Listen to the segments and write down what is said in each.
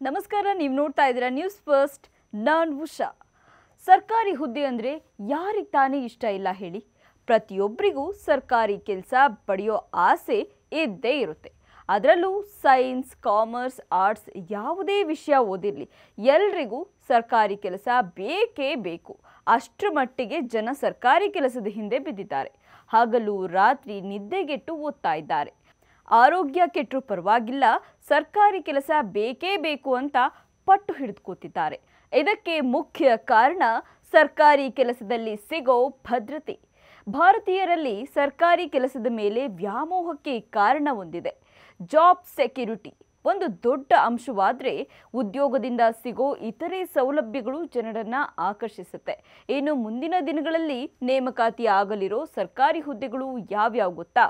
ನಮಸ್ಕಾರ, ನೀವು ನೋಡ್ತಾ ಇದ್ದೀರಾ ನ್ಯೂಸ್ ಫಸ್ಟ್. ನಾನು ಉಷಾ. ಸರ್ಕಾರಿ ಹುದ್ದೆ ಅಂದರೆ ಯಾರಿಗೆ ತಾನೇ ಇಷ್ಟ ಇಲ್ಲ ಹೇಳಿ? ಪ್ರತಿಯೊಬ್ಬರಿಗೂ ಸರ್ಕಾರಿ ಕೆಲಸ ಪಡೆಯೋ ಆಸೆ ಇದ್ದೇ ಇರುತ್ತೆ. ಅದರಲ್ಲೂ ಸೈನ್ಸ್, ಕಾಮರ್ಸ್, ಆರ್ಟ್ಸ್ ಯಾವುದೇ ವಿಷಯ ಓದಿರಲಿ, ಎಲ್ರಿಗೂ ಸರ್ಕಾರಿ ಕೆಲಸ ಬೇಕೇ ಬೇಕು. ಅಷ್ಟರ ಮಟ್ಟಿಗೆ ಜನ ಸರ್ಕಾರಿ ಕೆಲಸದ ಹಿಂದೆ ಬಿದ್ದಿದ್ದಾರೆ. ಹಗಲು ರಾತ್ರಿ ನಿದ್ದೆಗೆಟ್ಟು ಓದ್ತಾ ಇದ್ದಾರೆ. ಆರೋಗ್ಯ ಕೆಟ್ಟರೂ ಪರವಾಗಿಲ್ಲ, ಸರ್ಕಾರಿ ಕೆಲಸ ಬೇಕೇ ಬೇಕು ಅಂತ ಪಟ್ಟು ಹಿಡಿದುಕೊತಿದ್ದಾರೆ. ಇದಕ್ಕೆ ಮುಖ್ಯ ಕಾರಣ ಸರ್ಕಾರಿ ಕೆಲಸದಲ್ಲಿ ಸಿಗೋ ಭದ್ರತೆ. ಭಾರತೀಯರಲ್ಲಿ ಸರ್ಕಾರಿ ಕೆಲಸದ ಮೇಲೆ ವ್ಯಾಮೋಹಕ್ಕೆ ಕಾರಣ ಒಂದಿದೆ. ಜಾಬ್ ಸೆಕ್ಯೂರಿಟಿ ಒಂದು ದೊಡ್ಡ ಅಂಶವಾದರೆ, ಉದ್ಯೋಗದಿಂದ ಸಿಗೋ ಇತರೆ ಸೌಲಭ್ಯಗಳು ಜನರನ್ನ ಆಕರ್ಷಿಸುತ್ತೆ. ಇನ್ನು ಮುಂದಿನ ದಿನಗಳಲ್ಲಿ ನೇಮಕಾತಿ ಆಗಲಿರೋ ಸರ್ಕಾರಿ ಹುದ್ದೆಗಳು ಯಾವ್ಯಾವ ಗೊತ್ತಾ?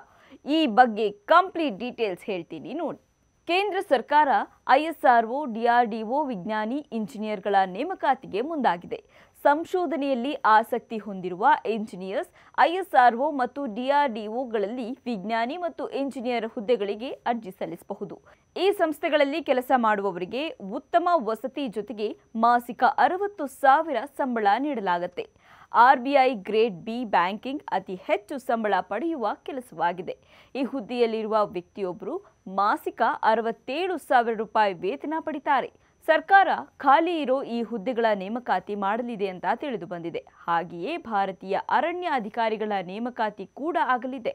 ಈ ಬಗ್ಗೆ ಕಂಪ್ಲೀಟ್ ಡೀಟೇಲ್ಸ್ ಹೇಳ್ತೀನಿ ನೋಡಿ. ಕೇಂದ್ರ ಸರ್ಕಾರ ISRO, DRDO ವಿಜ್ಞಾನಿ ಇಂಜಿನಿಯರ್ಗಳ ನೇಮಕಾತಿಗೆ ಮುಂದಾಗಿದೆ. ಸಂಶೋಧನೆಯಲ್ಲಿ ಆಸಕ್ತಿ ಹೊಂದಿರುವ ಇಂಜಿನಿಯರ್ಸ್ ISRO ಮತ್ತು DRDOಗಳಲ್ಲಿ ವಿಜ್ಞಾನಿ ಮತ್ತು ಇಂಜಿನಿಯರ್ ಹುದ್ದೆಗಳಿಗೆ ಅರ್ಜಿ ಸಲ್ಲಿಸಬಹುದು. ಈ ಸಂಸ್ಥೆಗಳಲ್ಲಿ ಕೆಲಸ ಮಾಡುವವರಿಗೆ ಉತ್ತಮ ವಸತಿ ಜೊತೆಗೆ ಮಾಸಿಕ 60,000 ಸಂಬಳ ನೀಡಲಾಗುತ್ತೆ. RBI ಗ್ರೇಡ್ B ಬ್ಯಾಂಕಿಂಗ್ ಅತಿ ಹೆಚ್ಚು ಸಂಬಳ ಪಡೆಯುವ ಕೆಲಸವಾಗಿದೆ. ಈ ಹುದ್ದೆಯಲ್ಲಿರುವ ವ್ಯಕ್ತಿಯೊಬ್ಬರು ಮಾಸಿಕ 67,000 ರೂಪಾಯಿ ವೇತನ ಪಡಿತಾರೆ. ಸರ್ಕಾರ ಖಾಲಿ ಇರೋ ಈ ಹುದ್ದೆಗಳ ನೇಮಕಾತಿ ಮಾಡಲಿದೆ ಅಂತ ತಿಳಿದು ಬಂದಿದೆ. ಹಾಗೆಯೇ ಭಾರತೀಯ ಅರಣ್ಯ ಅಧಿಕಾರಿಗಳ ನೇಮಕಾತಿ ಕೂಡ ಆಗಲಿದೆ.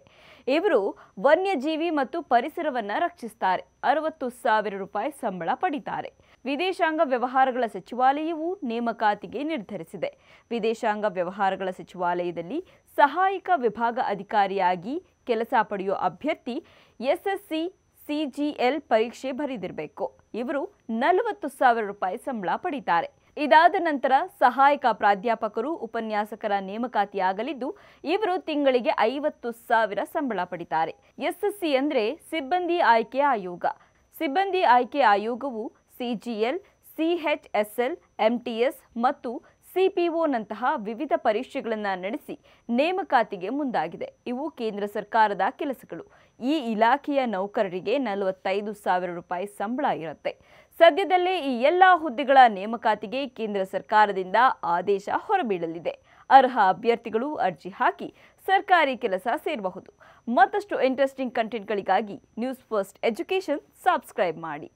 ಇವರು ವನ್ಯಜೀವಿ ಮತ್ತು ಪರಿಸರವನ್ನ ರಕ್ಷಿಸ್ತಾರೆ. 60,000 ರೂಪಾಯಿ ಸಂಬಳ ಪಡಿತಾರೆ. ವಿದೇಶಾಂಗ ವ್ಯವಹಾರಗಳ ಸಚಿವಾಲಯವು ನೇಮಕಾತಿಗೆ ನಿರ್ಧರಿಸಿದೆ. ವಿದೇಶಾಂಗ ವ್ಯವಹಾರಗಳ ಸಚಿವಾಲಯದಲ್ಲಿ ಸಹಾಯಕ ವಿಭಾಗ ಅಧಿಕಾರಿಯಾಗಿ ಕೆಲಸ ಪಡೆಯುವ ಅಭ್ಯರ್ಥಿ SSC CGL ಪರೀಕ್ಷೆ ಬರೆದಿರಬೇಕು. ಇವರು 40,000 ರೂಪಾಯಿ ಸಂಬಳ ಪಡಿತಾರೆ. ಇದಾದ ನಂತರ ಸಹಾಯಕ ಪ್ರಾಧ್ಯಾಪಕರು, ಉಪನ್ಯಾಸಕರ ನೇಮಕಾತಿಯಾಗಲಿದ್ದು, ಇವರು ತಿಂಗಳಿಗೆ 50,000 ಸಂಬಳ ಪಡಿತಾರೆ. SSC ಅಂದರೆ ಸಿಬ್ಬಂದಿ ಆಯ್ಕೆ ಆಯೋಗ. ಸಿಬ್ಬಂದಿ ಆಯ್ಕೆ ಆಯೋಗವು CGL, CHSL, MTS ಮತ್ತು CPO ನಂತಹ ವಿವಿಧ ಪರೀಕ್ಷೆಗಳನ್ನು ನಡೆಸಿ ನೇಮಕಾತಿಗೆ ಮುಂದಾಗಿದೆ. ಇವು ಕೇಂದ್ರ ಸರ್ಕಾರದ ಕೆಲಸಗಳು. ಈ ಇಲಾಖೆಯ ನೌಕರರಿಗೆ 45,000 ರೂಪಾಯಿ ಸಂಬಳ ಇರುತ್ತೆ. ಸದ್ಯದಲ್ಲೇ ಈ ಎಲ್ಲ ಹುದ್ದೆಗಳ ನೇಮಕಾತಿಗೆ ಕೇಂದ್ರ ಸರ್ಕಾರದಿಂದ ಆದೇಶ ಹೊರಬೀಳಲಿದೆ. ಅರ್ಹ ಅಭ್ಯರ್ಥಿಗಳು ಅರ್ಜಿ ಹಾಕಿ ಸರ್ಕಾರಿ ಕೆಲಸ ಸೇರಬಹುದು. ಮತ್ತಷ್ಟು ಇಂಟ್ರೆಸ್ಟಿಂಗ್ ಕಂಟೆಂಟ್ಗಳಿಗಾಗಿ ನ್ಯೂಸ್ ಫಸ್ಟ್ ಎಜುಕೇಷನ್ ಸಬ್ಸ್ಕ್ರೈಬ್ ಮಾಡಿ.